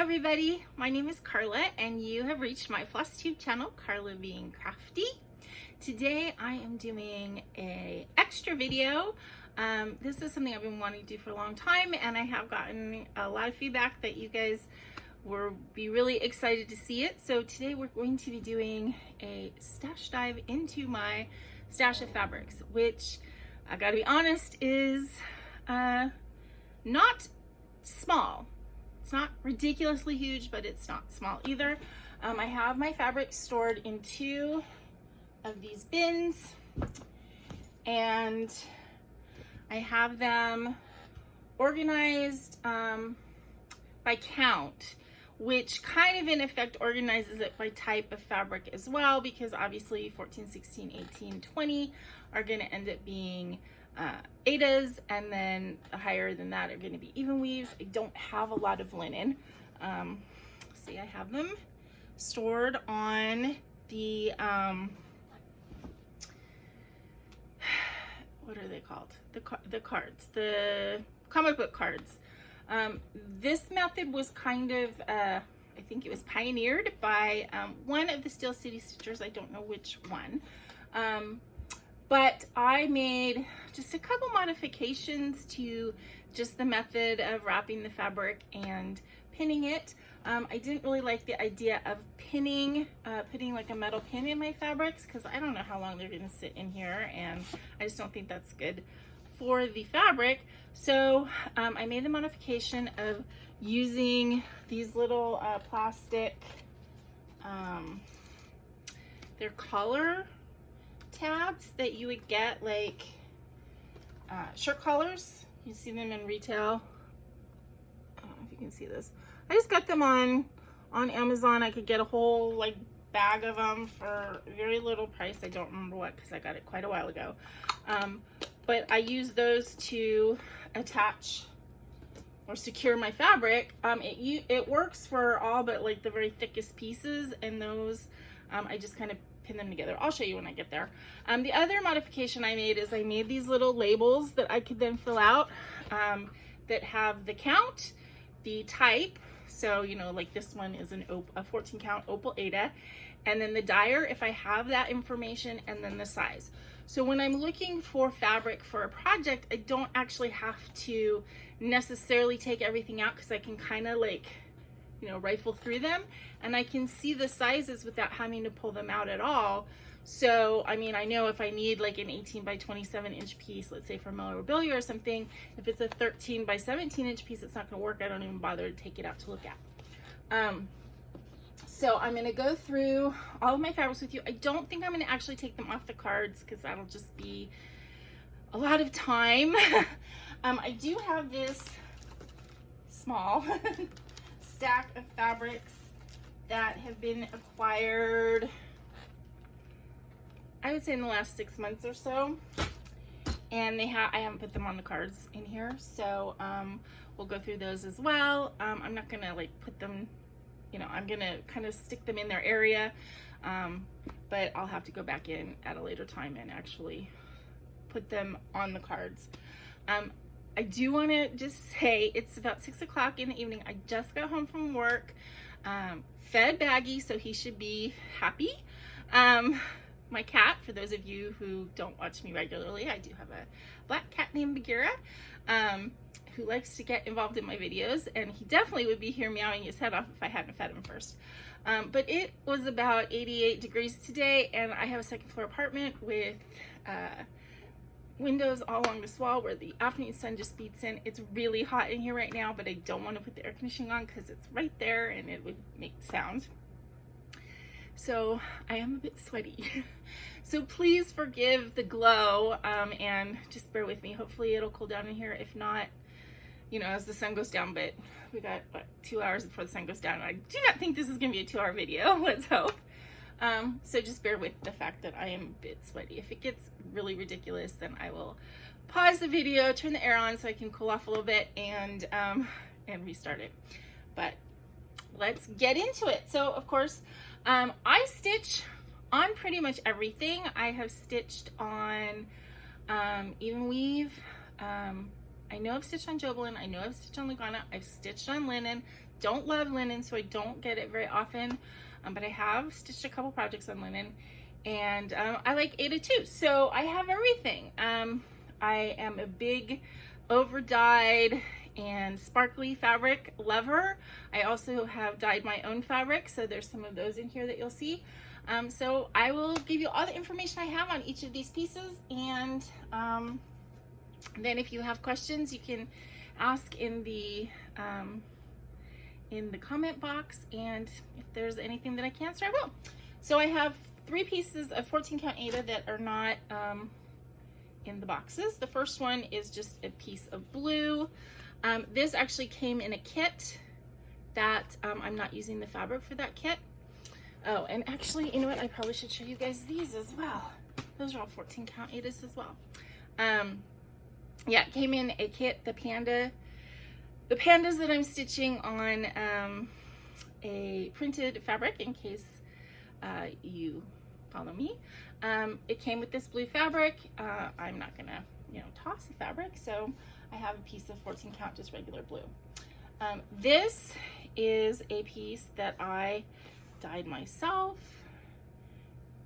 everybody, my name is Carla and you have reached my FlossTube channel, Carla being Crafty. Today I am doing a extra video. This is something I've been wanting to do for a long time and I have gotten a lot of feedback that you guys will be really excited to see it. So today we're going to be doing a stash dive into my stash of fabrics, which I gotta be honest is not small. It's not ridiculously huge, but it's not small either. I have my fabric stored in 2 of these bins and I have them organized by count, which kind of in effect organizes it by type of fabric as well, because obviously 14, 16, 18, 20 are going to end up being aidas, and then higher than that are going to be even weaves. I don't have a lot of linen. See, I have them stored on the what are they called? The cards, the comic book cards. This method was kind of I think it was pioneered by one of the Steel City Stitchers. I don't know which one. But I made just a couple modifications to just the method of wrapping the fabric and pinning it. I didn't really like the idea of pinning, putting like a metal pin in my fabrics, because I don't know how long they're gonna sit in here and I just don't think that's good for the fabric. So I made the modification of using these little plastic, they're collar tabs that you would get like shirt collars. You see them in retail. I don't know if you can see this. I just got them on Amazon. I could get a whole like bag of them for a very little price. I don't remember what, because I got it quite a while ago. But I use those to attach or secure my fabric. It works for all but like the very thickest pieces, and those I just kind of pin them together. I'll show you when I get there. The other modification I made is I made these little labels that I could then fill out that have the count, the type, so you know, like this one is a 14 count opal aida, and then the dyer if I have that information, and then the size. So when I'm looking for fabric for a project, I don't actually have to necessarily take everything out, because I can kind of like, you know, rifle through them and I can see the sizes without having to pull them out at all. So I mean, I know if I need like an 18 by 27 inch piece, let's say for memorabilia or something, if it's a 13 by 17 inch piece, it's not going to work. I don't even bother to take it out to look at. So I'm going to go through all of my fabrics with you. I don't think I'm going to actually take them off the cards, because that'll just be a lot of time. I do have this small stack of fabrics that have been acquired, I would say in the last 6 months or so, and I haven't put them on the cards in here, so we'll go through those as well. I'm not gonna like put them, you know, I'm gonna kind of stick them in their area, but I'll have to go back in at a later time and actually put them on the cards. I do want to just say it's about 6 o'clock in the evening. I just got home from work, fed Baggy, so he should be happy. My cat, for those of you who don't watch me regularly, I do have a black cat named Bagheera, who likes to get involved in my videos, and he definitely would be here meowing his head off if I hadn't fed him first. But it was about 88 degrees today, and I have a 2nd floor apartment with windows all along this wall where the afternoon sun just beats in. It's really hot in here right now, but I don't want to put the air conditioning on because it's right there and it would make sound. So I am a bit sweaty. So please forgive the glow, and just bear with me. Hopefully it'll cool down in here. If not, you know, as the sun goes down, but we got what, 2 hours before the sun goes down. I do not think this is going to be a 2-hour video. Let's hope. So just bear with the fact that I am a bit sweaty. If it gets really ridiculous, then I will pause the video, turn the air on so I can cool off a little bit, and restart it. But let's get into it. So of course, I stitch on pretty much everything. I have stitched on even weave, I know I've stitched on Opaline, I know I've stitched on Lagana, I've stitched on linen. don't love linen, so I don't get it very often, but I have stitched a couple projects on linen, and I like Aida too, so I have everything. I am a big over-dyed and sparkly fabric lover. I also have dyed my own fabric, so there's some of those in here that you'll see. So I will give you all the information I have on each of these pieces, and then if you have questions, you can ask in the comment box, and if there's anything that I can answer, I will. So I have 3 pieces of 14 count Aida that are not in the boxes. The first one is just a piece of blue. This actually came in a kit that I'm not using the fabric for that kit. Oh, and actually, you know what? I probably should show you guys these as well. Those are all 14 count Aidas as well. Yeah, it came in a kit. The pandas that I'm stitching on a printed fabric, in case you follow me. It came with this blue fabric. I'm not gonna, you know, toss the fabric, so I have a piece of 14 count, just regular blue. This is a piece that I dyed myself,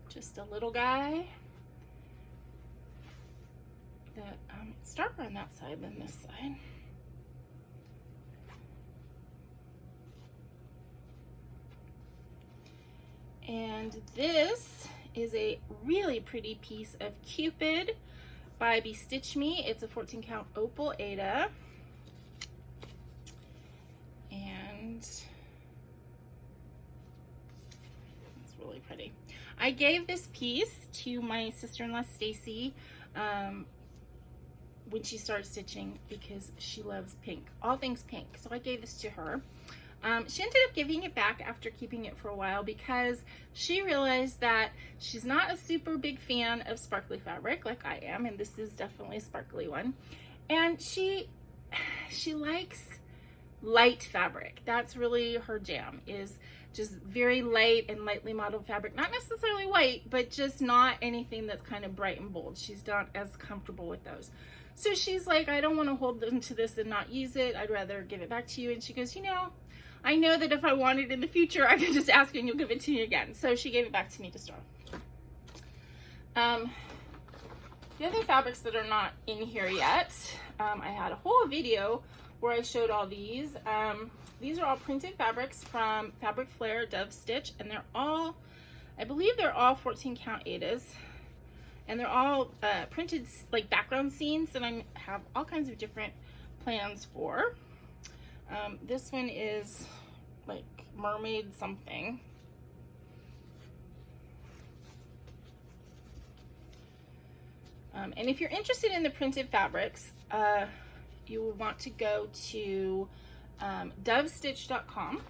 just a little guy that it's darker on that side than this side. And this is a really pretty piece of Cupid by Bestitch Me. It's a 14 count opal Aida, and it's really pretty. I gave this piece to my sister-in-law Stacy when she started stitching, because she loves pink, all things pink. So I gave this to her. She ended up giving it back after keeping it for a while, because she realized that she's not a super big fan of sparkly fabric like I am, and this is definitely a sparkly one. And she likes light fabric. That's really her jam, is just very light and lightly modeled fabric. Not necessarily white, but just not anything that's kind of bright and bold. She's not as comfortable with those. So she's like, I don't want to hold on to this and not use it. I'd rather give it back to you. And she goes, you know, I know that if I want it in the future, I can just ask you and you'll give it to me again. So she gave it back to me to store. The other fabrics that are not in here yet, I had a whole video where I showed all these. These are all printed fabrics from Fabric Flair Dove Stitch, and they're all, I believe they're all 14 count Aidas, and they're all printed like background scenes that I have all kinds of different plans for. This one is like mermaid something. And if you're interested in the printed fabrics, you will want to go to dovestitch.com,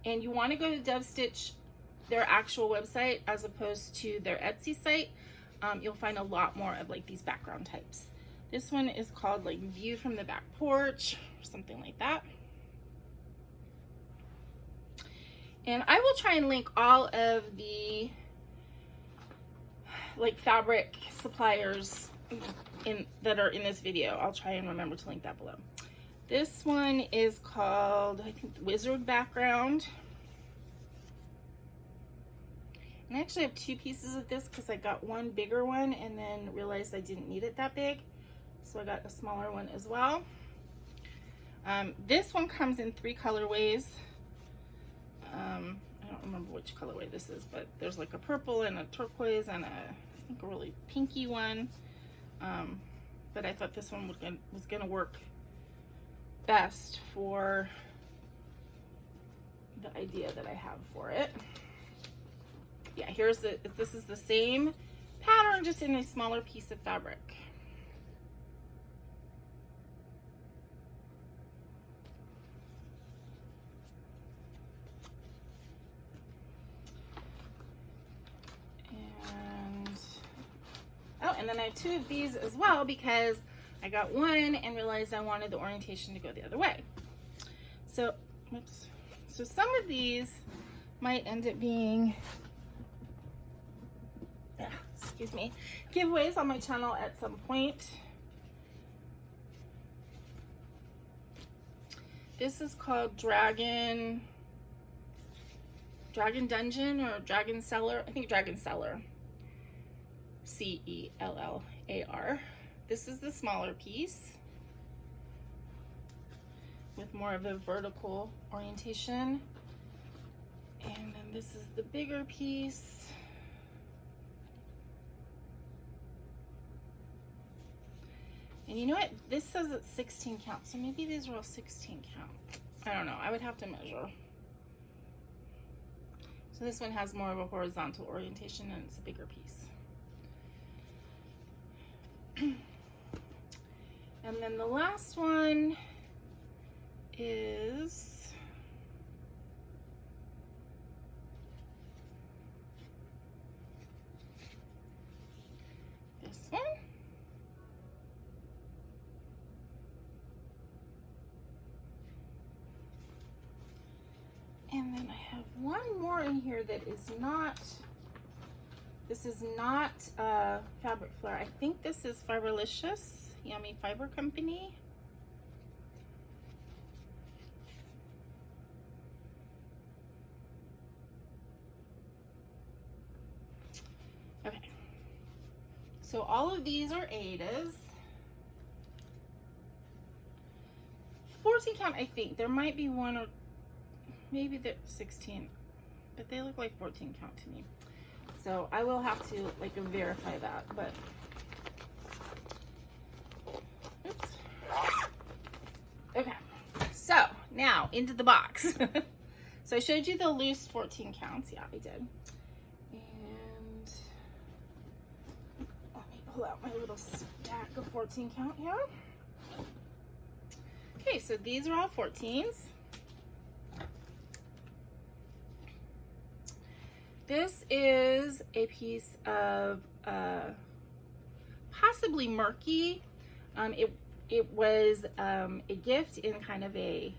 and you want to go to DoveStitch, their actual website, as opposed to their Etsy site. You'll find a lot more of like these background types. This one is called like View from the Back Porch, or something like that. And I will try and link all of the like fabric suppliers that are in this video. I'll try and remember to link that below. This one is called, I think, Wizard Background. And I actually have 2 pieces of this because I got one bigger one and then realized I didn't need it that big. So I got a smaller one as well. This one comes in 3 colorways. I don't remember which colorway this is, but there's like a purple and a turquoise and I think a really pinky one. But I thought this one was gonna work best for the idea that I have for it. Yeah, this is the same pattern, just in a smaller piece of fabric. And then I have 2 of these as well, because I got one and realized I wanted the orientation to go the other way. So, oops. So some of these might end up being, excuse me, giveaways on my channel at some point. This is called Dragon Dungeon or Dragon Cellar. I think Dragon Cellar. C-E-L-L-A-R. This is the smaller piece with more of a vertical orientation. And then this is the bigger piece. And you know what? This says it's 16 count, so maybe these are all 16 count. I don't know. I would have to measure. So this one has more of a horizontal orientation and it's a bigger piece. And then the last one is this one. And then I have one more in here that is not, this is not Fabric Flare. I think this is Fiberlicious, Yummy Fiber Company. Okay, so all of these are Aidas. 14 count, I think. There might be one or maybe they're 16, but they look like 14 count to me. So I will have to like verify that, but oops. Okay, so now into the box. So I showed you the loose 14 counts. Yeah, I did. And let me pull out my little stack of 14 count here. Okay, so these are all 14s. This is a piece of possibly murky. It was a gift in kind of a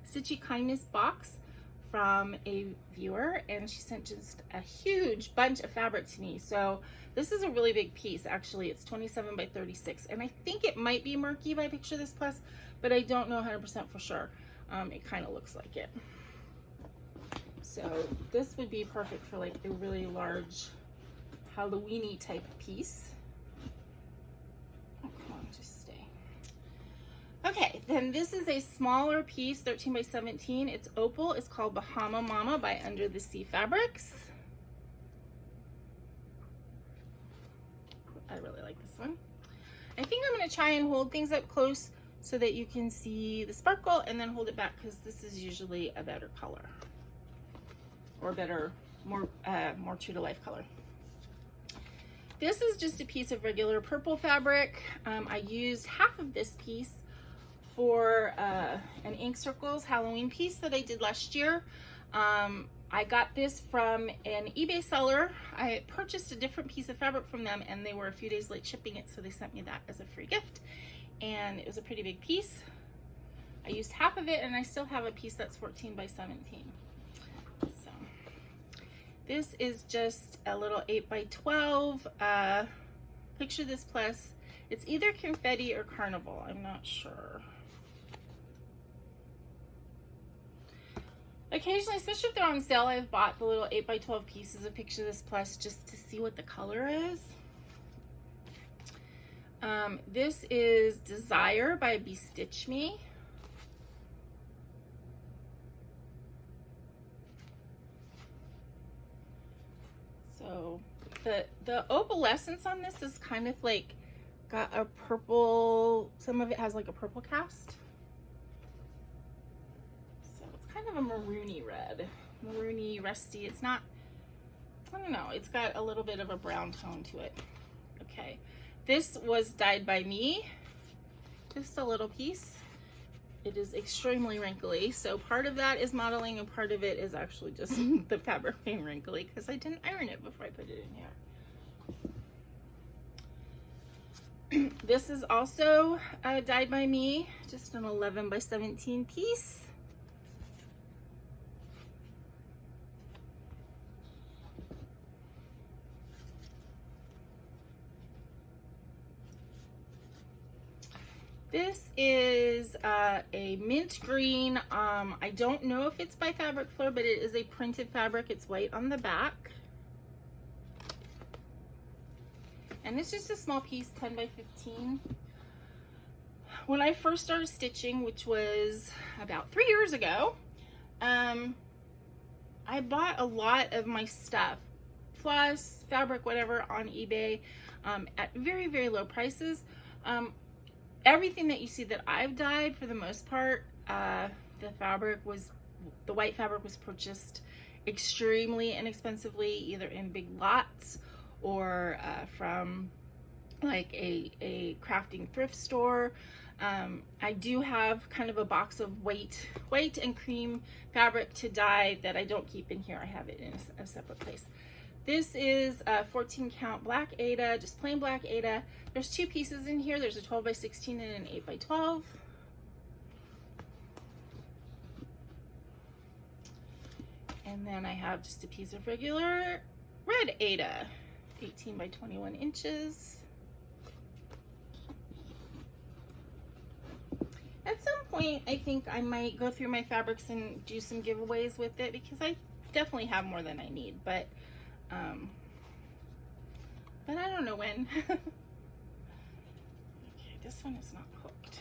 Stitchy Kindness box from a viewer, and she sent just a huge bunch of fabric to me. So this is a really big piece. Actually, it's 27 by 36, and I think it might be murky by Picture This Plus, but I don't know 100% for sure. It kind of looks like it. So this would be perfect for like a really large Halloween-y type piece. Oh, come on, just stay. Okay, then this is a smaller piece, 13 by 17. It's opal. It's called Bahama Mama by Under the Sea Fabrics. I really like this one. I think I'm going to try and hold things up close so that you can see the sparkle, and then hold it back because this is usually a better color. Or better, more true to life color. This is just a piece of regular purple fabric. I used half of this piece for an Ink Circles Halloween piece that I did last year. I got this from an eBay seller. I purchased a different piece of fabric from them, and they were a few days late shipping it, so they sent me that as a free gift. And it was a pretty big piece. I used half of it, and I still have a piece that's 14 by 17. This is just a little 8 by 12 Picture This Plus. It's either confetti or carnival, I'm not sure. Occasionally, especially if they're on sale, I've bought the little 8 by 12 pieces of Picture This Plus just to see what the color is. This is Desire by Bestitch Me. So the opalescence on this is kind of like got a purple, some of it has like a purple cast. So it's kind of a maroony red, maroony, rusty. It's not, I don't know, it's got a little bit of a brown tone to it. Okay, this was dyed by me, just a little piece. It is extremely wrinkly, so part of that is modeling and part of it is actually just the fabric being wrinkly because I didn't iron it before I put it in here. This is also dyed by me, just an 11 by 17 piece. This is a mint green. I don't know if it's by Fabric Floor, but it is a printed fabric. It's white on the back. And it's just a small piece, 10 by 15. When I first started stitching, which was about 3 years ago, I bought a lot of my stuff, floss, fabric, whatever, on eBay at very, very low prices. Everything that you see that I've dyed, for the most part, the white fabric was purchased extremely inexpensively, either in big lots or from like a crafting thrift store. I do have kind of a box of white and cream fabric to dye that I don't keep in here. I have it in a separate place. This is a 14 count black Aida, just plain black Aida. There's two pieces in here. There's a 12 by 16 and an 8 by 12. And then I have just a piece of regular red Aida, 18 by 21 inches. At some point, I think I might go through my fabrics and do some giveaways with it, because I definitely have more than I need, but I don't know when. Okay, this one is not hooked.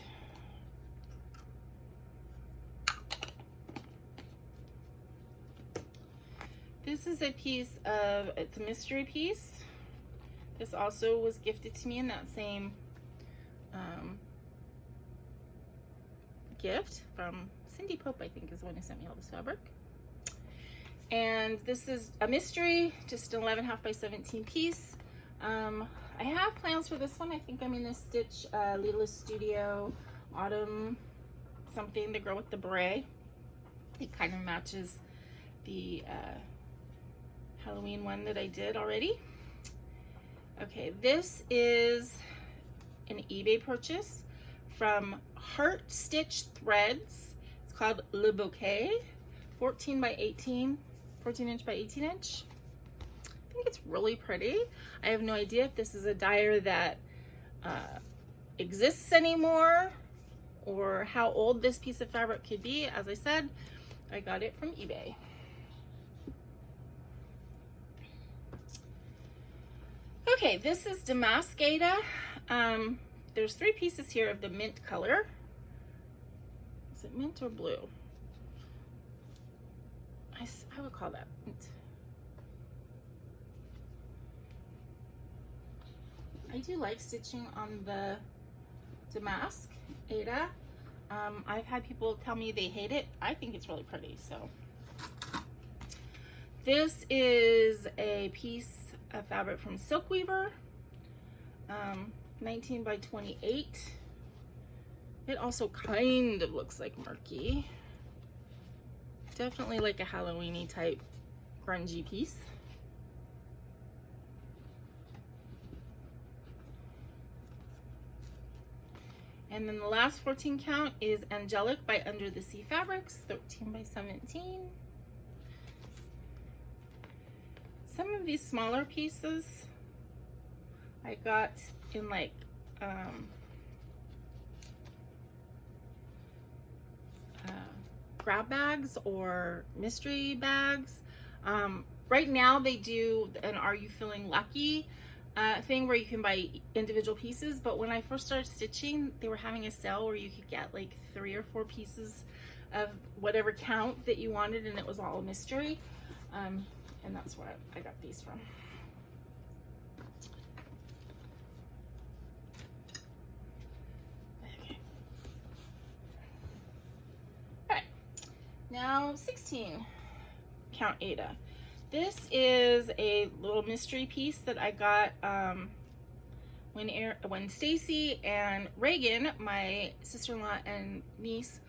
This is a piece of, it's a mystery piece. This also was gifted to me in that same gift from Cindy Pope, I think is the one who sent me all this fabric. And this is a mystery, just an 11.5 by 17 piece. I have plans for this one. I think I'm gonna stitch Lila's Studio Autumn something, the girl with the beret. It kind of matches the Halloween one that I did already. Okay, this is an eBay purchase from Heart Stitch Threads. It's called Le Bouquet, 14 by 18, 14 inch by 18 inch. I think it's really pretty. I have no idea if this is a dyer that exists anymore or how old this piece of fabric could be. As I said, I got it from eBay. Okay, this is Damascada. There's 3 pieces here of the mint color. Is it mint or blue? I would call that mint. I do like stitching on the damask Aida. I've had people tell me they hate it. I think it's really pretty. So this is a piece of fabric from Silk Weaver, 19 by 28. It also kind of looks like murky. Definitely like a Halloween-y type grungy piece. And then the last 14 count is Angelic by Under the Sea Fabrics, 13 by 17. Some of these smaller pieces I got in like grab bags or mystery bags. Right now they do an Are You Feeling Lucky thing where you can buy individual pieces, but when I first started stitching, they were having a sale where you could get like 3 or 4 pieces of whatever count that you wanted, and it was all a mystery. And that's where I got these from. Okay. All right, now 16 count Aida. This is a little mystery piece that I got when Stacy and Reagan, my sister-in-law and niece,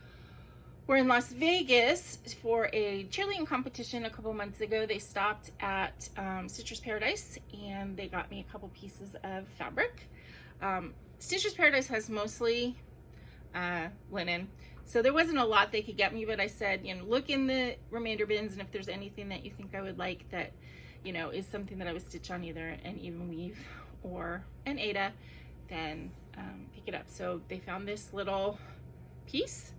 were in Las Vegas for a cheerleading competition a couple months ago. They stopped at Stitcher's Paradise and they got me a couple pieces of fabric. Stitcher's Paradise has mostly linen, so there wasn't a lot they could get me, but I said, you know, look in the remainder bins, and if there's anything that you think I would like that, you know, is something that I would stitch on either an even weave or an Aida, then pick it up. So they found this little piece,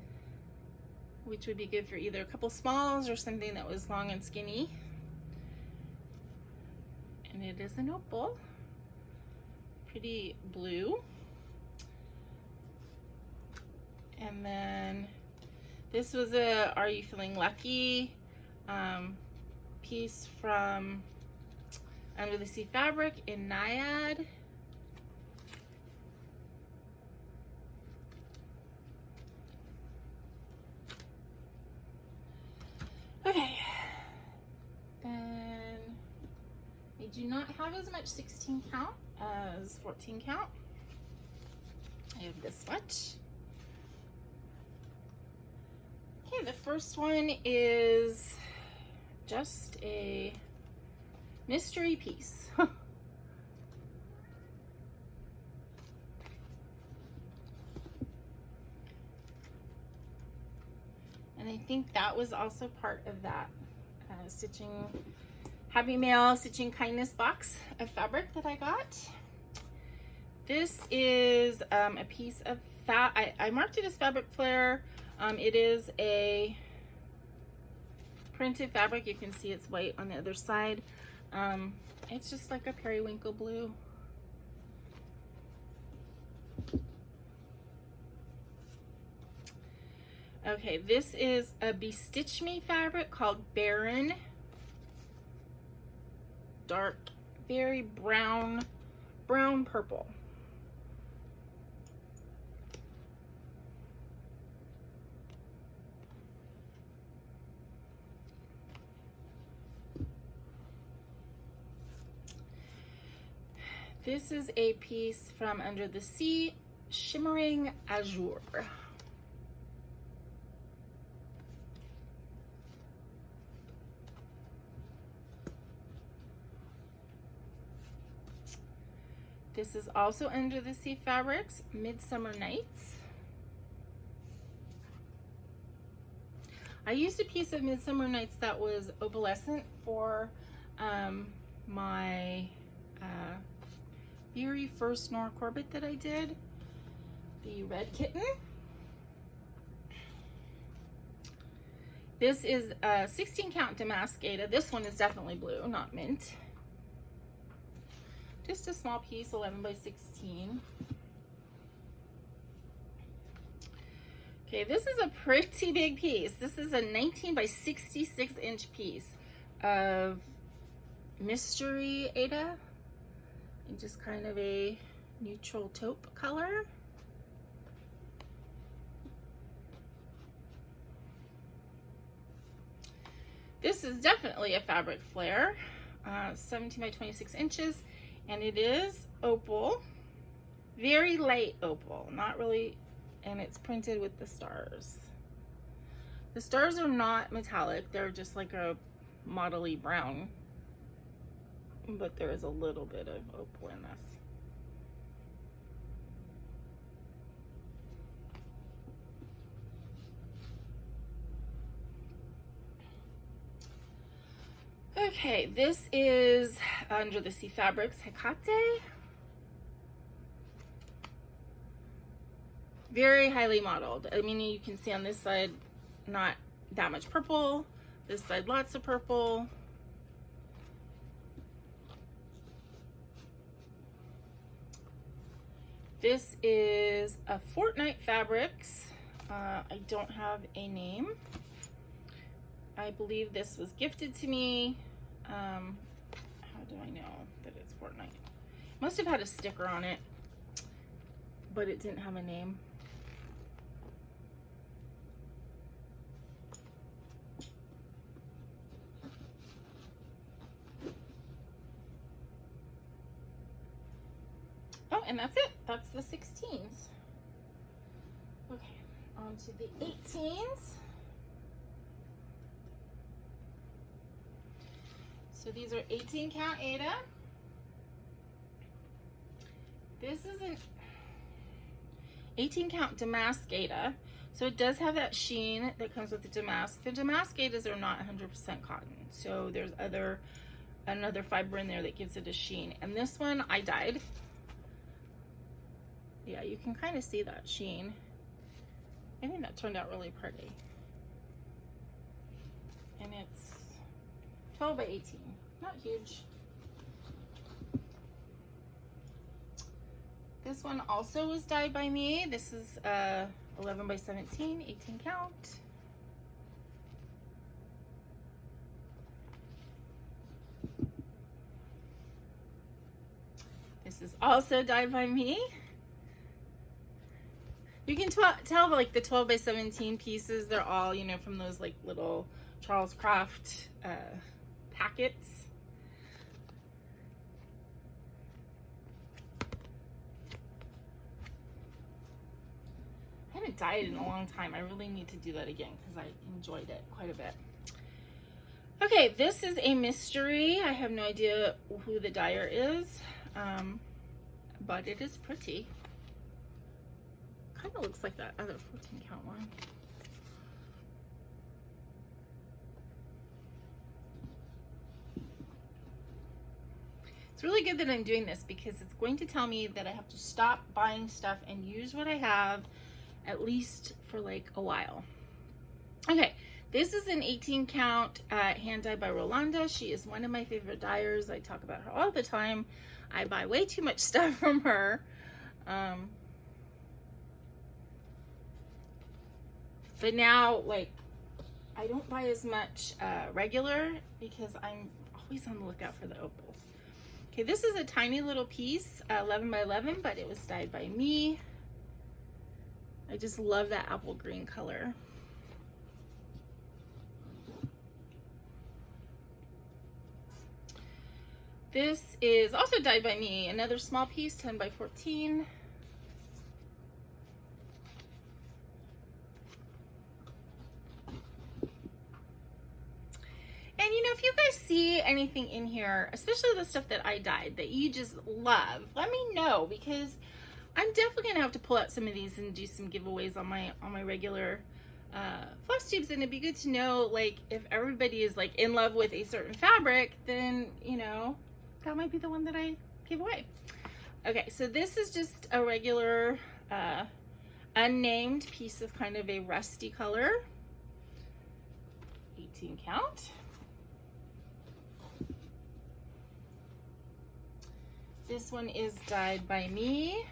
which would be good for either a couple smalls or something that was long and skinny. And it is an opal, pretty blue. And then this was a Are You Feeling Lucky piece from Under the Sea Fabric in Naiad. Okay, then I do not have as much 16 count as 14 count. I have this much. Okay, the first one is just a mystery piece. And I think that was also part of that stitching, Happy Mail Stitching Kindness box of fabric that I got. This is a piece of I marked it as fabric flare. It is a printed fabric. You can see it's white on the other side. It's just like a periwinkle blue. Okay, this is a Bestitch Me fabric called Barren. Dark, very brown purple. This is a piece from Under the Sea, Shimmering Azure. This is also Under the Sea Fabrics, Midsummer Nights. I used a piece of Midsummer Nights that was opalescent for my very first Nora Corbett that I did, the Red Kitten. This is a 16 count Damascada. This one is definitely blue, not mint. Just a small piece, 11 by 16. Okay, this is a pretty big piece. This is a 19 by 66 inch piece of Mystery Aida, in just kind of a neutral taupe color. This is definitely a fabric flare, 17 by 26 inches. And it is opal, very light opal, not really, and it's printed with the stars. The stars are not metallic, they're just like a modelly brown, but there is a little bit of opal in this. Okay, this is Under the Sea Fabrics, Hecate. Very highly modeled. I mean, you can see on this side, not that much purple. This side, lots of purple. This is a Fortnite Fabrics. I don't have a name. I believe this was gifted to me. How do I know that it's Fortnite? Must have had a sticker on it, but it didn't have a name. Oh, and that's it. That's the 16s. Okay, on to the 18s. So these are 18 count Aida. This is an 18 count Damascada. So it does have that sheen that comes with the damask. The Damascadas are not 100% cotton. So there's another fiber in there that gives it a sheen. And this one I dyed. Yeah, you can kind of see that sheen. I think that turned out really pretty. And it's 12 by 18, not huge. This one also was dyed by me. This is 11 by 17, 18 count. This is also dyed by me. You can tell like the 12 by 17 pieces, they're all, you know, from those like little Charles Craft packets. I haven't dyed in a long time. I really need to do that again because I enjoyed it quite a bit. Okay, this is a mystery. I have no idea who the dyer is, but it is pretty. Kind of looks like that other 14 count one. It's really good that I'm doing this because it's going to tell me that I have to stop buying stuff and use what I have at least for like a while. Okay, this is an 18 count hand dye by Rolanda. She is one of my favorite dyers. I talk about her all the time. I buy way too much stuff from her. But now, like, I don't buy as much regular because I'm always on the lookout for the opals. Okay, this is a tiny little piece, 11 by 11, but it was dyed by me. I just love that apple green color. This is also dyed by me, another small piece, 10 by 14. And you know, if you guys see anything in here, especially the stuff that I dyed that you just love, let me know, because I'm definitely gonna have to pull out some of these and do some giveaways on my regular floss tubes. And it'd be good to know, like, if everybody is like in love with a certain fabric, then you know that might be the one that I give away. Okay, so this is just a regular unnamed piece of kind of a rusty color, 18 count. This one is dyed by me.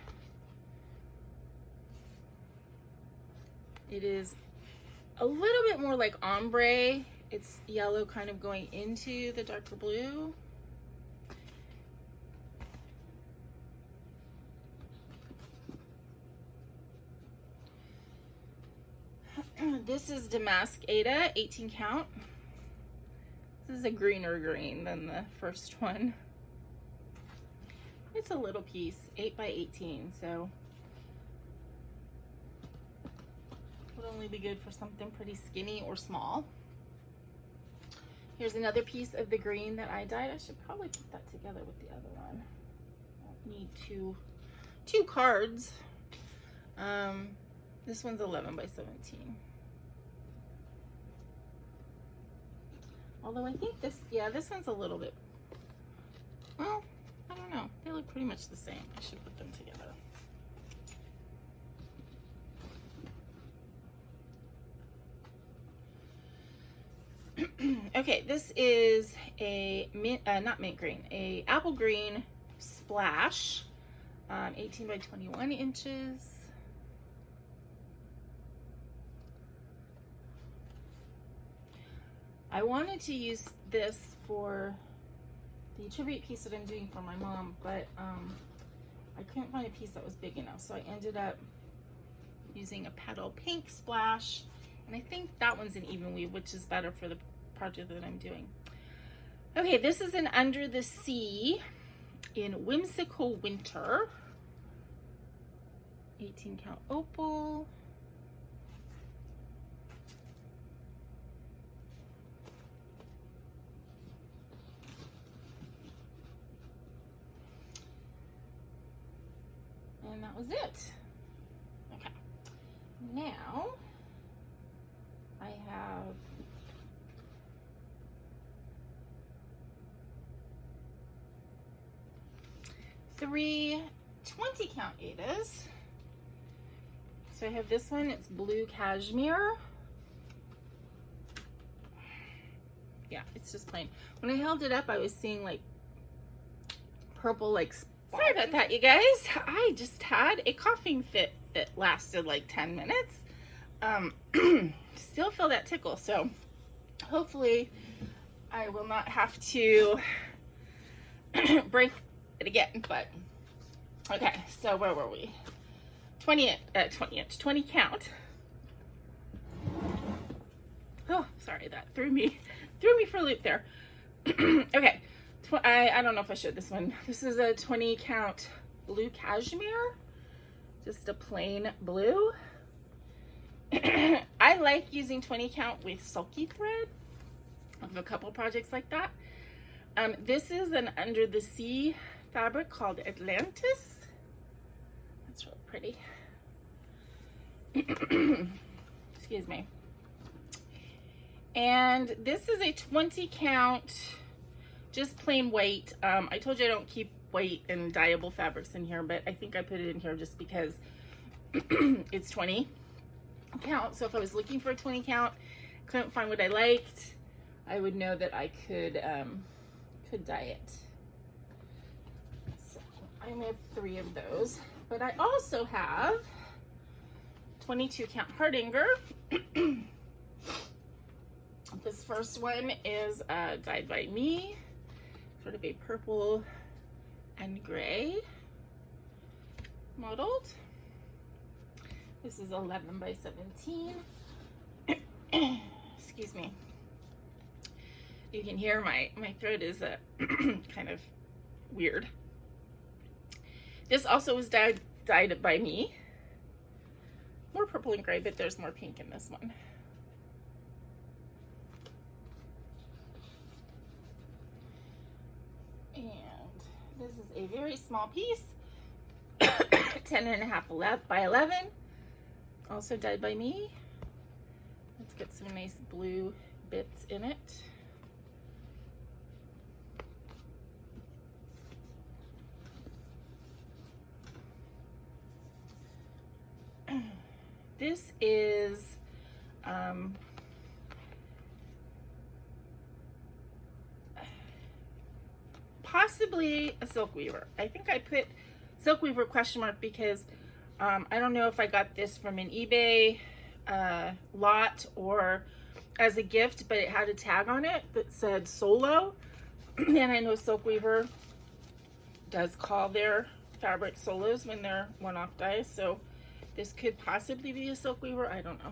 It is a little bit more like ombre. It's yellow kind of going into the darker blue. This is Damascada, 18 count. This is a greener green than the first one. It's a little piece, 8 by 18, so would only be good for something pretty skinny or small. Here's another piece of the green that I dyed. I should probably put that together with the other one. I don't need two cards. This one's 11 by 17. Although I think this one's a little bit, well, I don't know. They look pretty much the same. I should put them together. Okay, this is a not mint green, a apple green splash, 18 by 21 inches. I wanted to use this for the tribute piece that I'm doing for my mom, but I couldn't find a piece that was big enough, so I ended up using a petal pink splash, and I think that one's an even weave, which is better for the project that I'm doing. Okay, this is an Under the Sea in Whimsical Winter, 18 count opal. And that was it. Okay, now I have three 20 count aidas. So I have this one, it's blue cashmere. Yeah, it's just plain. When I held it up, I was seeing like purple, like spots. Sorry about that, you guys. I just had a coughing fit that lasted like 10 minutes. Still feel that tickle, so hopefully I will not have to break it again, but okay, so where were we? 20 count. Oh, sorry, that threw me for a loop there. Okay, I don't know if I showed this one. This is a 20 count blue cashmere, just a plain blue. I like using 20 count with sulky thread. I have a couple projects like that. This is an under the sea fabric called Atlantis. That's really pretty. Excuse me. And this is a 20 count, just plain white. I told you I don't keep white and dyeable fabrics in here, but I think I put it in here just because it's 20 count. So if I was looking for a 20 count, couldn't find what I liked, I would know that I could dye it. So I have 3 of those, but I also have 22 count hardanger. This first one is dyed by me, sort of a purple and gray modeled. This is 11 by 17. Excuse me. You can hear my throat is kind of weird. This also was dyed by me. More purple and gray, but there's more pink in this one. And this is a very small piece, 10.5 by 11, also dyed by me. Let's get some nice blue bits in it. This is possibly a silk weaver. I think I put silk weaver question mark because I don't know if I got this from an eBay lot or as a gift, but it had a tag on it that said solo. And I know silk weaver does call their fabric solos when they're one-off dyes, so this could possibly be a silk weaver. I don't know.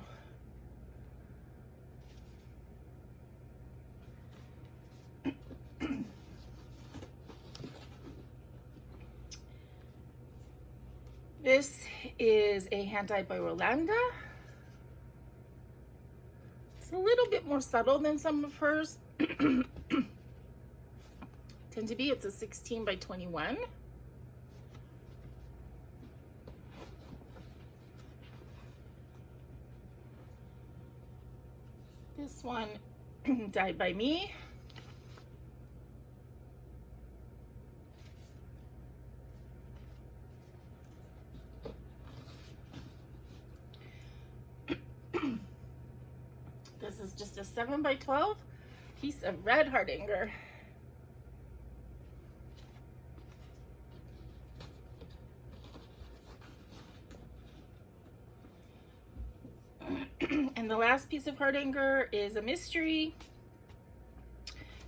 This is a hand dyed by Rolanda. It's a little bit more subtle than some of hers tend to be. It's a 16 by 21. This one dyed by me. This is just a 7 by 12 piece of red hardanger. And the last piece of hardanger is a mystery,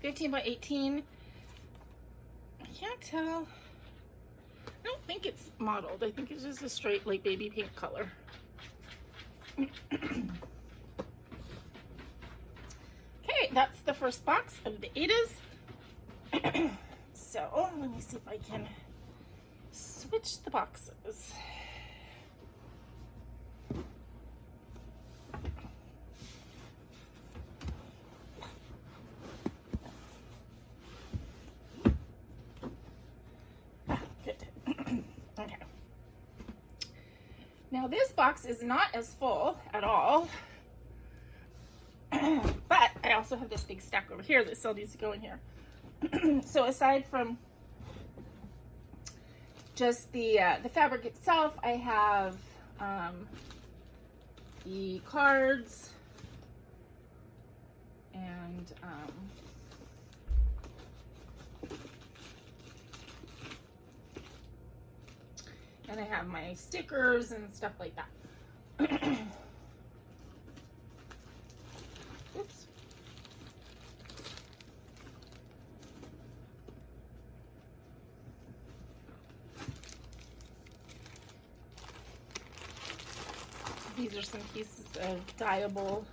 15 by 18. I can't tell. I don't think it's mottled. I think it's just a straight like baby pink color. Okay, that's the first box of the Aidas. So let me see if I can switch the boxes. Now this box is not as full at all, but I also have this big stack over here that still needs to go in here. So aside from just the fabric itself, I have the cards, and I have my stickers and stuff like that. Oops. These are some pieces of dyeable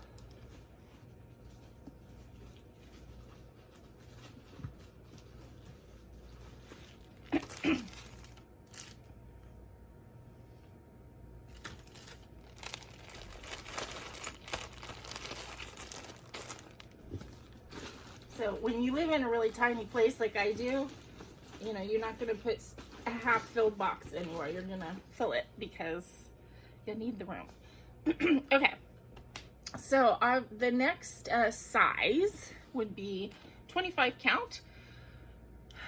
So when you live in a really tiny place like I do, you know, you're not going to put a half-filled box anywhere. You're going to fill it because you need the room. Okay, so the next size would be 25 count.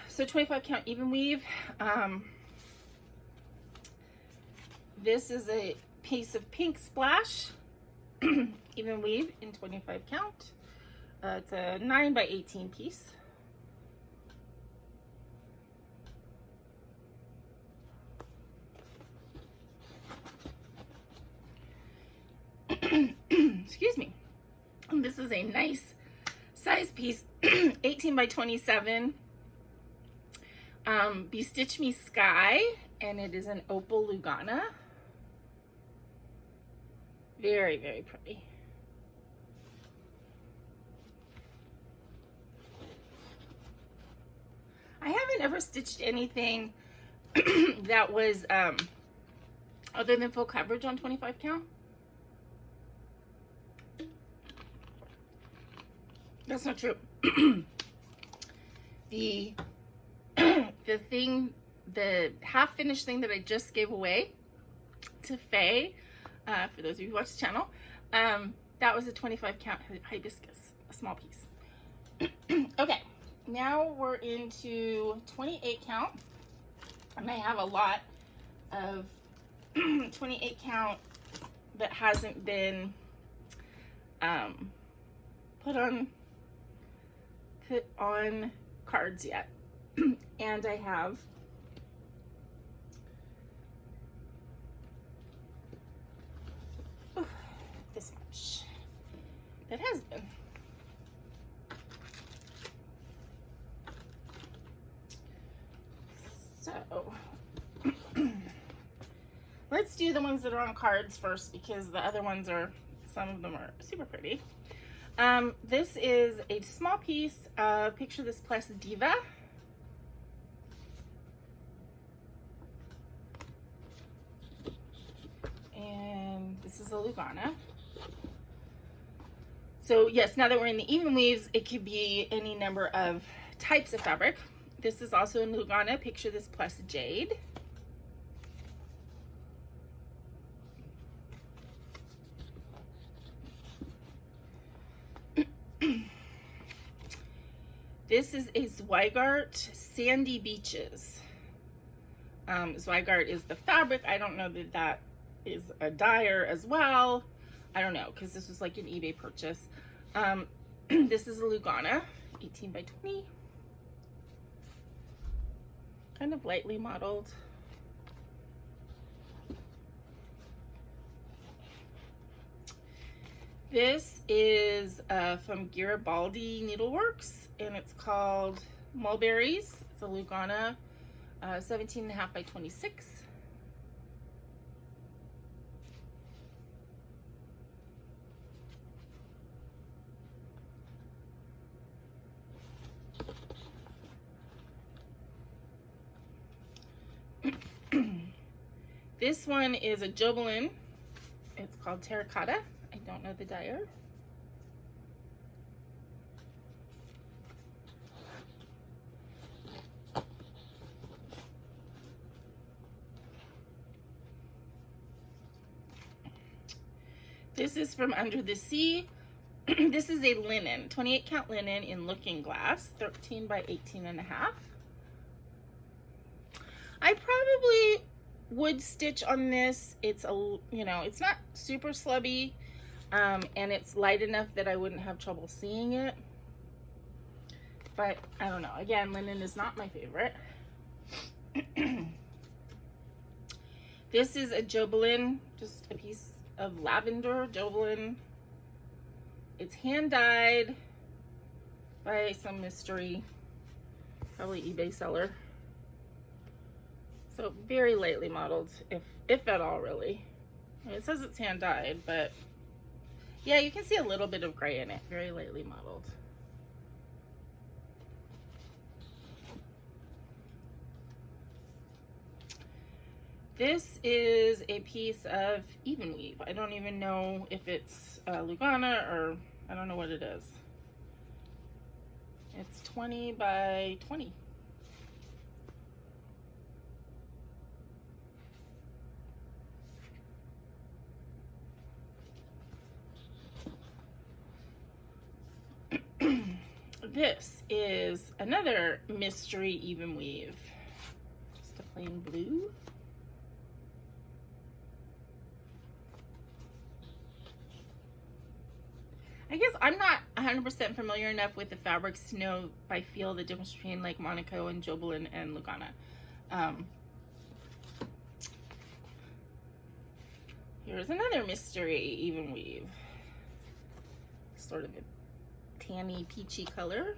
So 25 count even weave. This is a piece of pink splash even weave in 25 count. It's a 9 by 18 piece. Excuse me. And this is a nice size piece, 18 by 27. Be Stitch Me Sky, and it is an opal Lugana. Very, very pretty. I haven't ever stitched anything that was other than full coverage on 25 count. That's not true. The half finished thing that I just gave away to Faye, for those of you who watch the channel, that was a 25 count hibiscus, a small piece. Okay. Now we're into 28 count, and I have a lot of 28 count that hasn't been put on cards yet. And I have this much that has been. So let's do the ones that are on cards first, because the other ones are, some of them are super pretty. This is a small piece of Picture This Plus Diva. And this is a Lugana. So yes, now that we're in the even weaves, it could be any number of types of fabric. This is also in Lugana, Picture This Plus Jade. This is a Zweigart Sandy Beaches. Zweigart is the fabric. I don't know that that is a dyer as well. I don't know, because this was like an eBay purchase. This is a Lugana, 18 by 20. Kind of lightly modeled. This is from Garibaldi Needleworks, and it's called Mulberries. It's a Lugana, 17.5 by 26. This one is a Opaline. It's called Terracotta. I don't know the dyer. This is from Under the Sea. This is a linen, 28 count linen in Looking Glass, 13 by 18.5. I probably wood stitch on this. It's a, you know, it's not super slubby, and it's light enough that I wouldn't have trouble seeing it. But I don't know. Again, linen is not my favorite. This is a Opaline, just a piece of lavender Opaline. It's hand dyed by some mystery, probably eBay seller. So very lightly modeled, if at all, really. I mean, it says it's hand dyed, but yeah, you can see a little bit of gray in it. Very lightly modeled. This is a piece of even weave. I don't even know if it's Lugana or I don't know what it is. It's 20 by 20. This is another mystery even weave. Just a plain blue. I guess I'm not 100% familiar enough with the fabrics to know if I feel the difference between like Monaco and Opaline and Lugana. Here's another mystery even weave. Sort of a tanny peachy color.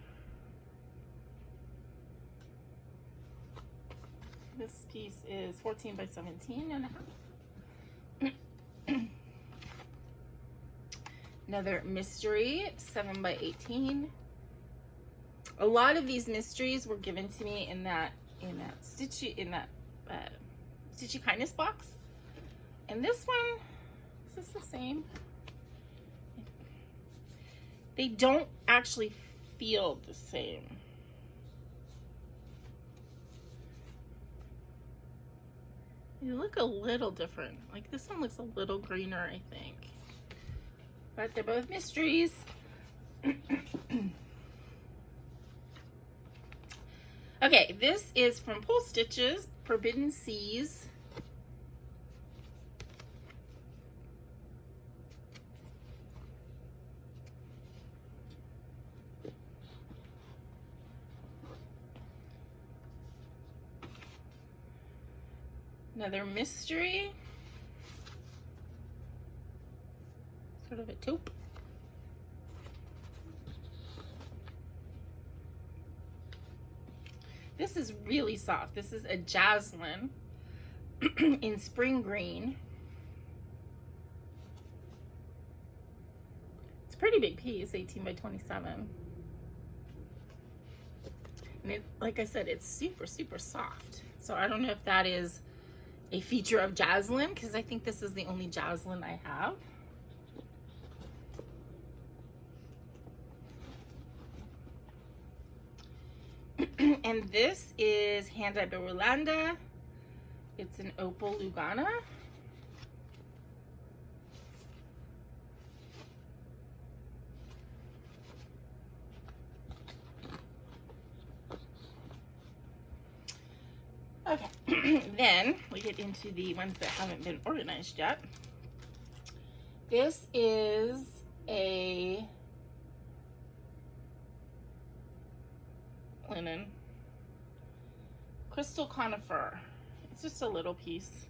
This piece is 14 by 17 and a half. Another mystery, 7 by 18. A lot of these mysteries were given to me in that Stitchy Kindness box. And this one, is this the same? They don't actually feel the same. They look a little different. Like this one looks a little greener, I think. But they're both mysteries. Okay, this is from Pole Stitches, Forbidden Seas. Another mystery. Sort of a taupe. This is really soft. This is a Jaslyn in spring green. It's a pretty big piece, 18 by 27. And it, like I said, it's super, super soft. So I don't know if that is a feature of Jaslyn, because I think this is the only Jaslyn I have. And this is hand dyed by Rolanda. It's an opal Lugana. Okay, then we get into the ones that haven't been organized yet. This is a linen crystal conifer. It's just a little piece.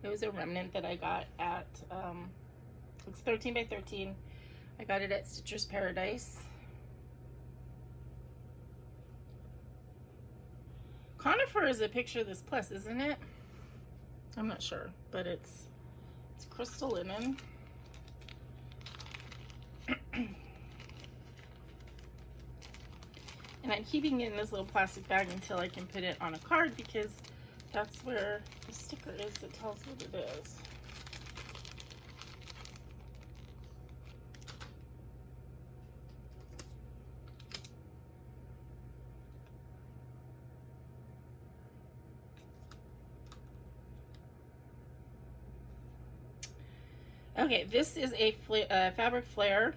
It was a remnant that I got at it's 13 by 13. I got it at Stitcher's Paradise. Conifer is a picture of this plus, isn't it? I'm not sure, but it's crystal linen. And I'm keeping it in this little plastic bag until I can put it on a card, because that's where the sticker is that tells what it is. Okay, this is a fabric flare,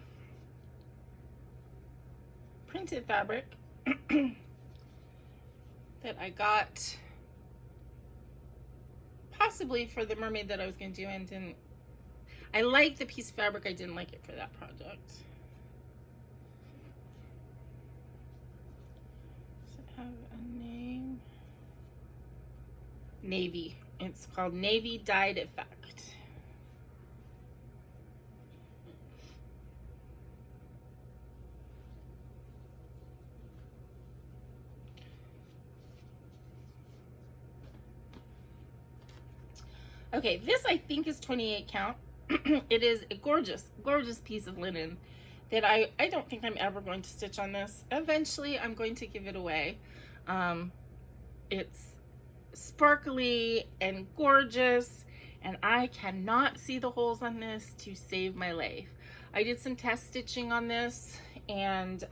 printed fabric that I got possibly for the mermaid that I was going to do, and didn't. I like the piece of fabric, I didn't like it for that project. Does it have a name? Navy. It's called Navy Dyed Effect. Okay, this I think is 28 count. It is a gorgeous, gorgeous piece of linen that I don't think I'm ever going to stitch on this. Eventually, I'm going to give it away. It's sparkly and gorgeous, and I cannot see the holes on this to save my life. I did some test stitching on this, and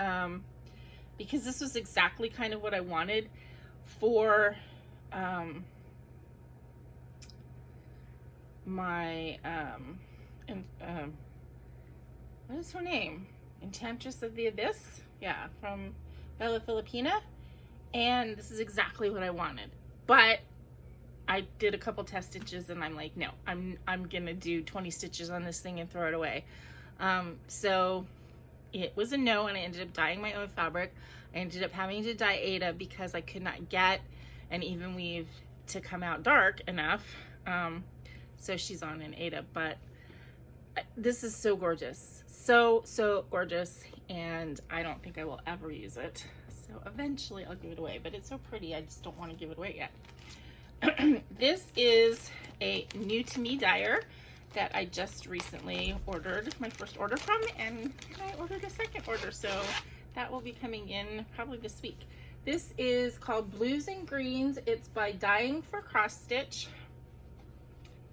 because this was exactly kind of what I wanted for my what is her name? Enchantress of the Abyss? Yeah, from Bella Filipina. And this is exactly what I wanted. But I did a couple test stitches and I'm like, no, I'm gonna do 20 stitches on this thing and throw it away. So it was a no, and I ended up dyeing my own fabric. I ended up having to dye Aida because I could not get an even weave to come out dark enough. So she's on an Aida, but this is so gorgeous. So gorgeous, and I don't think I will ever use it. So eventually I'll give it away, but it's so pretty, I just don't want to give it away yet. This is a new to me dyer that I just recently ordered my first order from, and I ordered a second order, so that will be coming in probably this week. This is called Blues and Greens. It's by Dyeing for Cross Stitch,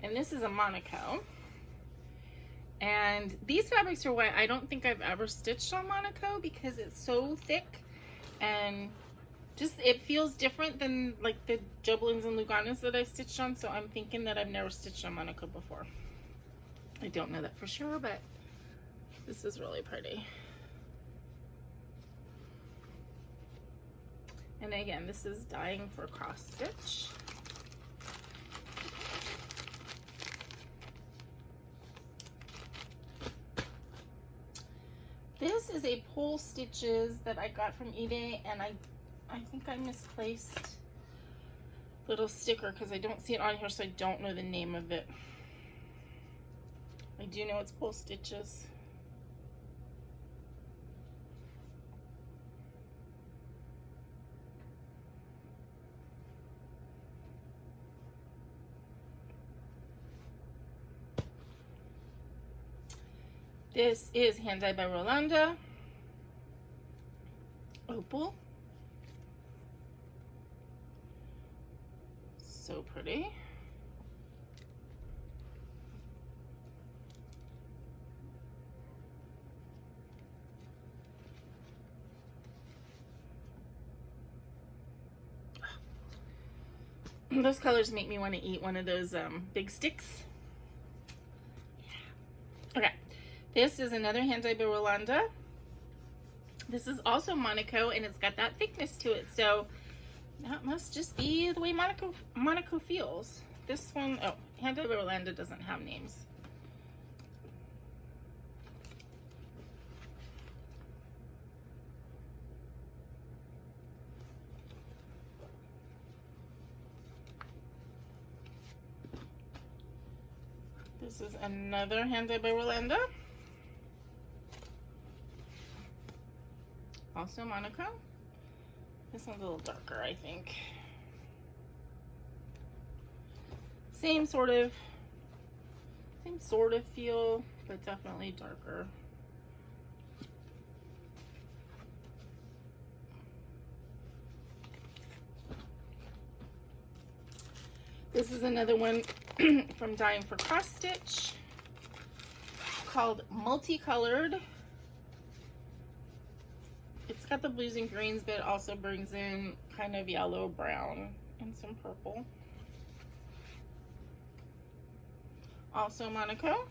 and this is a Monaco. And these fabrics are why I don't think I've ever stitched on Monaco, because it's so thick and just it feels different than like the Joblins and Luganas that I stitched on. So I'm thinking that I've never stitched on Monaco before. I don't know that for sure, but this is really pretty. And again, this is Dyeing for Cross Stitch. This is a Pole Stitches that I got from eBay, and I think I misplaced little sticker because I don't see it on here, so I don't know the name of it. I do know it's Pole Stitches. This is Hand Dyed by Rolanda. Opal. So pretty. Those colors make me want to eat one of those big sticks. Yeah. Okay. This is another Hand Dyed by Rolanda. This is also Monaco, and it's got that thickness to it, so that must just be the way Monaco feels. This one, oh, Hand Dyed by Rolanda doesn't have names. This is another Hand Dyed by Rolanda. Also Monaco. This one's a little darker, I think. Same sort of feel, but definitely darker. This is another one from Dyeing for Cross Stitch called Multicolored. It's got the blues and greens, but it also brings in kind of yellow, brown, and some purple. Also Monaco.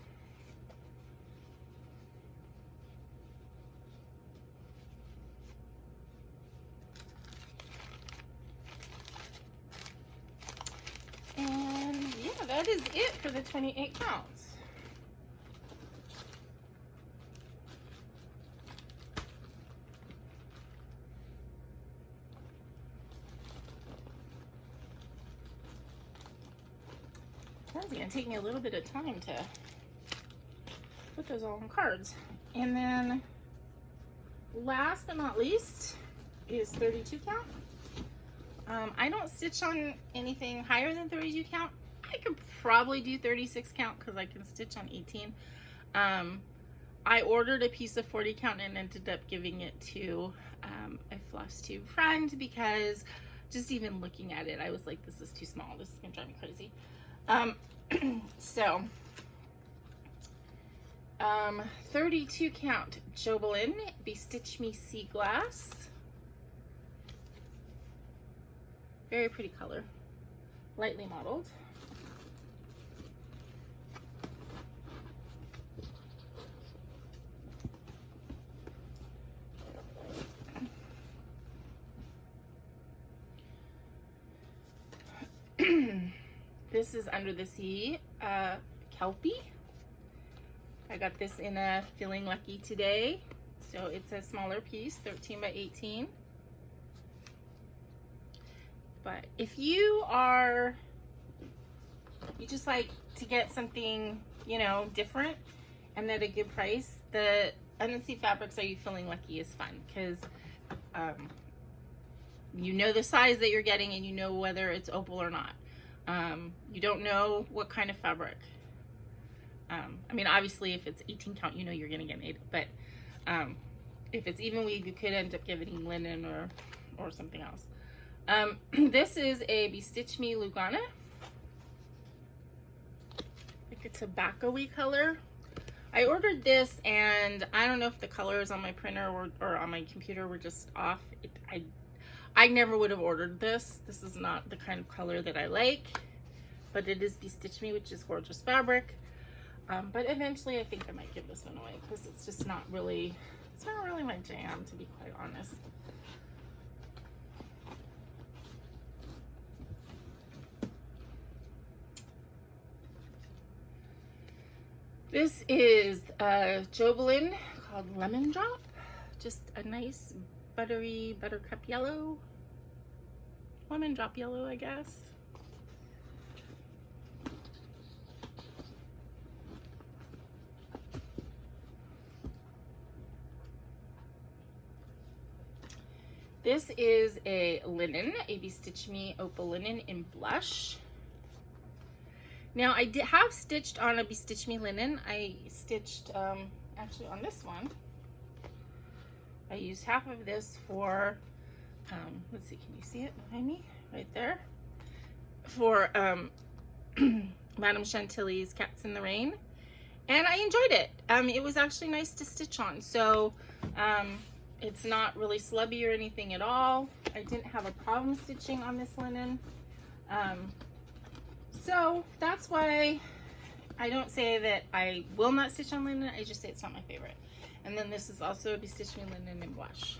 And yeah, that is it for the 28 counts. That's going to take me a little bit of time to put those all on cards. And then last but not least is 32 count. I don't stitch on anything higher than 32 count. I could probably do 36 count because I can stitch on 18. I ordered a piece of 40 count and ended up giving it to a FlossTube friend because just even looking at it, I was like, this is too small. This is gonna drive me crazy. So 32 count Opaline, Bestitch Me Sea Glass. Very pretty color, lightly modeled. This is Under the Sea Kelpie. I got this in a Feeling Lucky today. So it's a smaller piece, 13 by 18. But if you just like to get something, you know, different and at a good price, the Under the Sea Fabrics Are You Feeling Lucky is fun because you know the size that you're getting and you know whether it's opal or not. You don't know what kind of fabric. I mean, obviously, if it's 18 count, you know you're gonna get an aida. But if it's even weave, you could end up getting linen or something else. This is a Bestitch Me Lugana. Like a tobacco-y color. I ordered this, and I don't know if the colors on my printer or on my computer were just off. I never would have ordered this. This is not the kind of color that I like, but it is Bestitch Me, which is gorgeous fabric. But eventually I think I might give this one away because it's just not really, it's not really my jam, to be quite honest. This is Opaline called Lemon Drop. Just a nice buttery buttercup yellow. Lemon drop yellow, I guess. This is a linen, a Bestitch Me Opaline in blush. Now I have stitched on a Bestitch Me linen. I stitched actually on this one. I used half of this for, let's see, can you see it behind me? Right there. For Madame Chantilly's Cats in the Rain. And I enjoyed it. It was actually nice to stitch on. So it's not really slubby or anything at all. I didn't have a problem stitching on this linen. So that's why I don't say that I will not stitch on linen. I just say it's not my favorite. And then this is also a Bestitch Me linen in blush.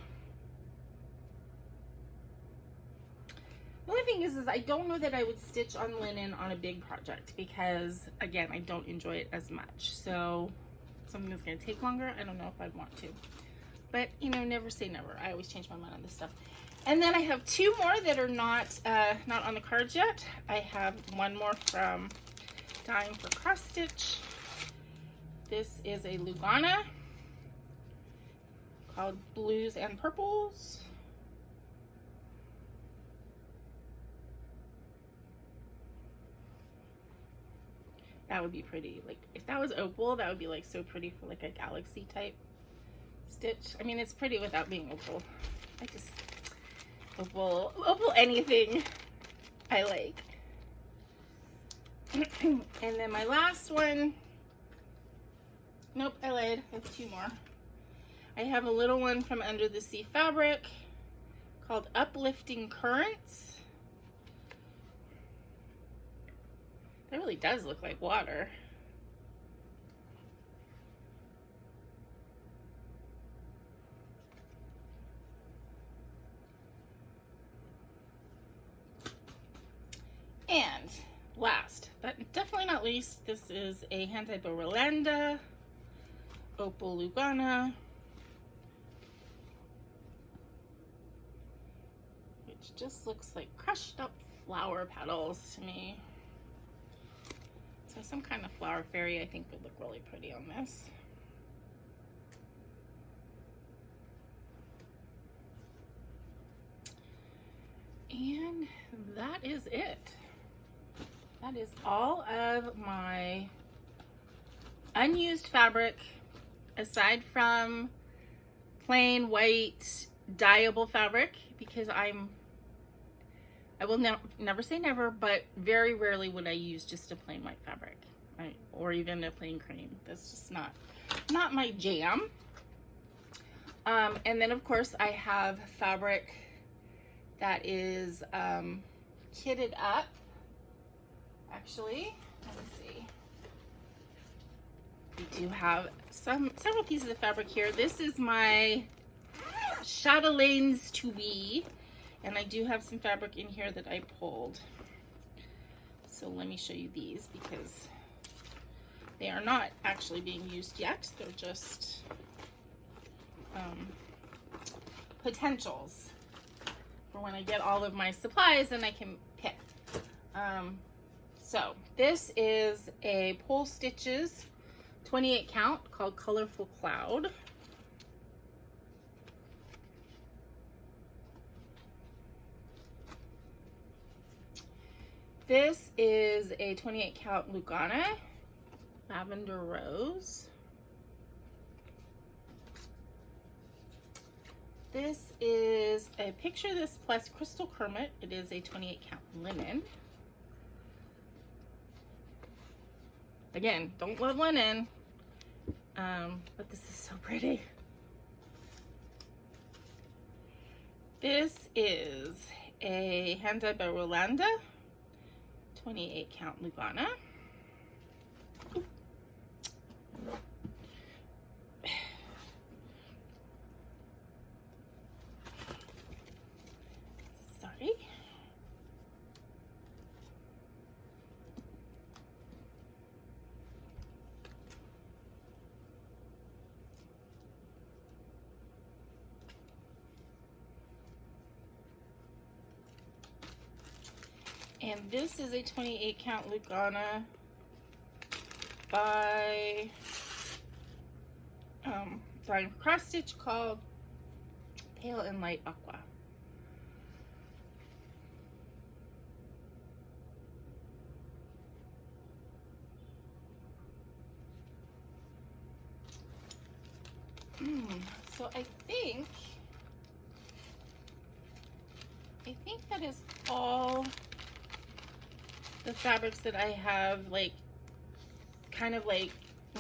The only thing is I don't know that I would stitch on linen on a big project because, again, I don't enjoy it as much. So something that's going to take longer, I don't know if I'd want to. But, you know, never say never. I always change my mind on this stuff. And then I have two more that are not on the cards yet. I have one more from Dying for Cross Stitch. This is a Lugana called Blues and Purples. That would be pretty. Like, if that was opal, that would be like so pretty for like a galaxy type stitch. I mean, it's pretty without being opal. I just, opal anything I like. And then my last one, nope, I lied. I have two more. I have a little one from Under the Sea Fabric called Uplifting Currants. That really does look like water. And last but definitely not least, this is a hand-dyed Rolanda, Opal Lugana, which just looks like crushed up flower petals to me. So some kind of flower fairy I think would look really pretty on this. And that is it. That is all of my unused fabric, aside from plain white dyeable fabric, because I will never say never, but very rarely would I use just a plain white fabric, or even a plain cream. That's just not my jam. And then of course I have fabric that is kitted up. Actually, let me see. We do have several pieces of fabric here. This is my Chatelaines to be, and I do have some fabric in here that I pulled. So let me show you these, because they are not actually being used yet. They're just potentials for when I get all of my supplies and I can pick. So this is a Pole Stitches 28 count called Colorful Cloud. This is a 28 count Lugana Lavender Rose. This is a Picture This Plus Crystal Kermit. It is a 28 count linen. Again, don't love linen, but this is so pretty. This is a hand-dyed by Rolanda 28 count Lugana. Sorry. And this is a 28 count Lugana by cross stitch called Pale and Light Aqua. So I think that is all the fabrics that I have, like, kind of like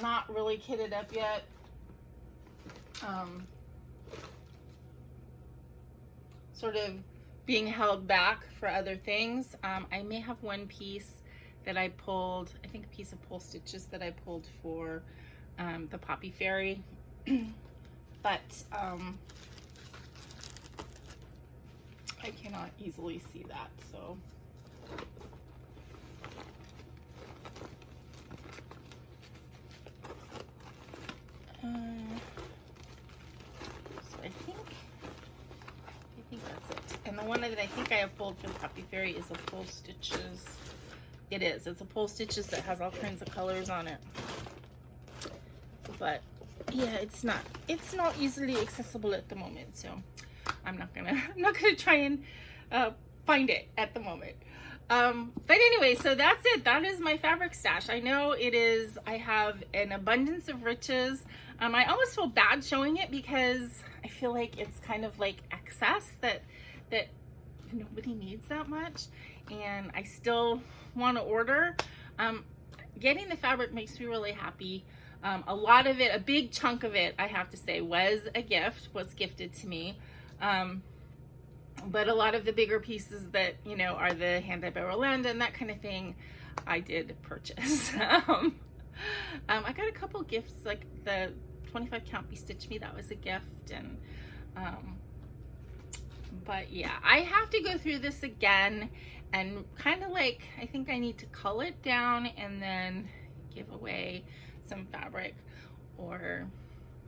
not really kitted up yet. Sort of being held back for other things. I may have one piece that I pulled, I think a piece of Pole Stitches that I pulled for the Poppy Fairy. But I cannot easily see that, so. So I think that's it. And the one that I think I have pulled for the Poppy Fairy is a Pole Stitches. It is. It's a Pole Stitches that has all kinds of colors on it. But yeah, it's not easily accessible at the moment, so I'm not gonna try and find it at the moment. But anyway, so that's it. That is my fabric stash. I know it is, I have an abundance of riches. I almost feel bad showing it because I feel like it's kind of like excess that nobody needs that much, and I still want to order. Getting the fabric makes me really happy. A lot of it, a big chunk of it, I have to say, was a gift, was gifted to me. But a lot of the bigger pieces that, you know, are the hand-dyed by Rolanda and that kind of thing, I did purchase. I got a couple gifts, like the 25 count Be Stitch Me, that was a gift, and But yeah, I have to go through this again and kind of like, I think I need to cull it down and then give away some fabric, or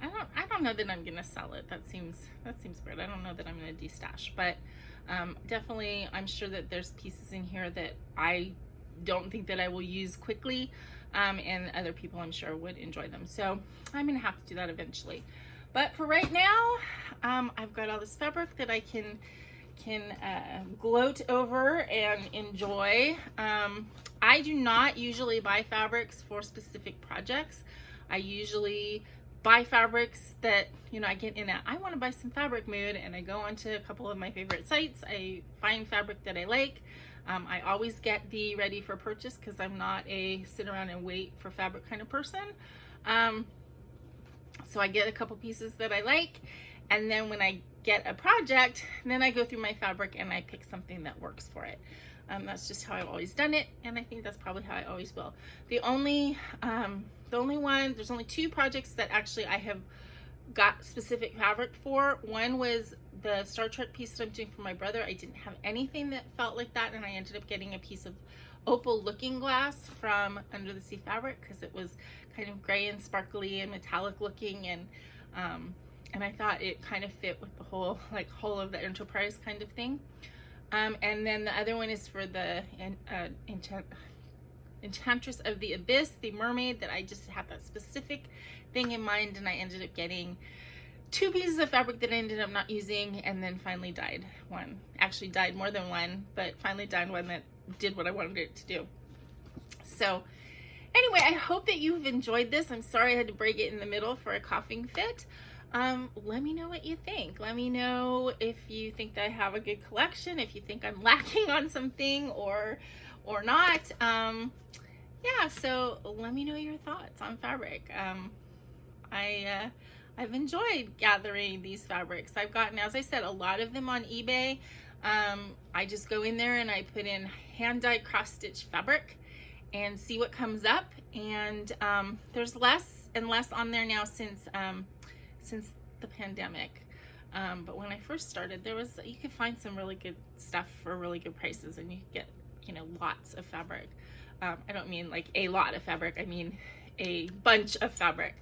I don't know that I'm gonna sell it. That seems weird. I don't know that I'm gonna destash, but definitely I'm sure that there's pieces in here that I don't think that I will use quickly, and other people I'm sure would enjoy them. So I'm gonna have to do that eventually. But for right now, I've got all this fabric that I can gloat over and enjoy. I do not usually buy fabrics for specific projects. I usually buy fabrics that, you know, I get in I want to buy some fabric mood, and I go onto a couple of my favorite sites. I find fabric that I like. I always get the ready for purchase because I'm not a sit around and wait for fabric kind of person. So I get a couple pieces that I like, and then when I get a project, then I go through my fabric and I pick something that works for it. That's just how I've always done it, and I think that's probably how I always will. There's only two projects that actually I have got specific fabric for. One was the Star Trek piece that I'm doing for my brother. I didn't have anything that felt like that, and I ended up getting a piece of opal looking glass from Under the Sea Fabric because it was kind of gray and sparkly and metallic looking, and I thought it kind of fit with the whole of the Enterprise kind of thing. And then the other one is for the Enchantress of the Abyss, the mermaid, that I just had that specific thing in mind, and I ended up getting two pieces of fabric that I ended up not using, and then finally dyed one. Actually dyed more than one, but finally dyed one that did what I wanted it to do. So anyway, I hope that you've enjoyed this. I'm sorry I had to break it in the middle for a coughing fit. Let me know what you think. Let me know if you think that I have a good collection, if you think I'm lacking on something or not. Yeah, so let me know your thoughts on fabric. I've enjoyed gathering these fabrics. I've gotten, as I said, a lot of them on eBay. I just go in there and I put in hand-dyed cross-stitch fabric and see what comes up. And there's less and less on there now since the pandemic. But when I first started, you could find some really good stuff for really good prices, and you could get, you know, lots of fabric. I don't mean like a lot of fabric, I mean a bunch of fabric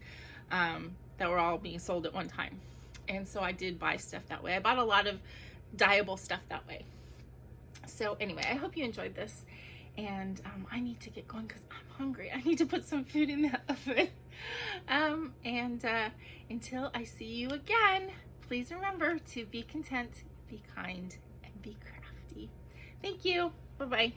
that were all being sold at one time. And so I did buy stuff that way. I bought a lot of dyeable stuff that way. So anyway, I hope you enjoyed this, and I need to get going because I'm hungry. I need to put some food in the oven. Until I see you again, please remember to be content, be kind, and be crafty. Thank you. Bye-bye.